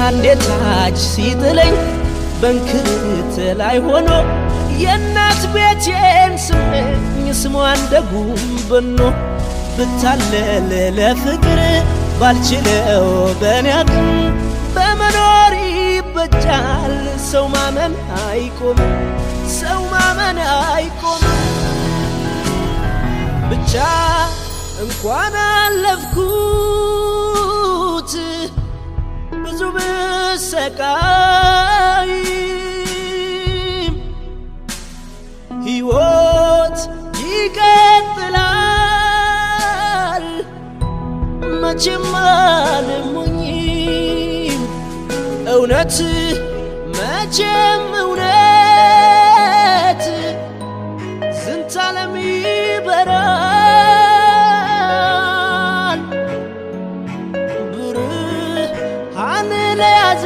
አንዴ ታች ሲጥለኝ በንክርት ላይ ሆኖ የእናት ቤቴን ስመኝ ስሟ እንደ ጉም በኖ ብታለል ለፍቅር ባልችለው በኔ አቅም በመኖር ይበጃል ሰው ማመን አይቆምም ሰው ማመን አይቆምም ብቻ እንኳን አለፍኩት ብዙ ብሰቃይም ሕይወት ይቀጥላል መቼም አልሞኝም እውነት መቼም እውነት ዝንታለም ይበራል ብርሃን ለያዘ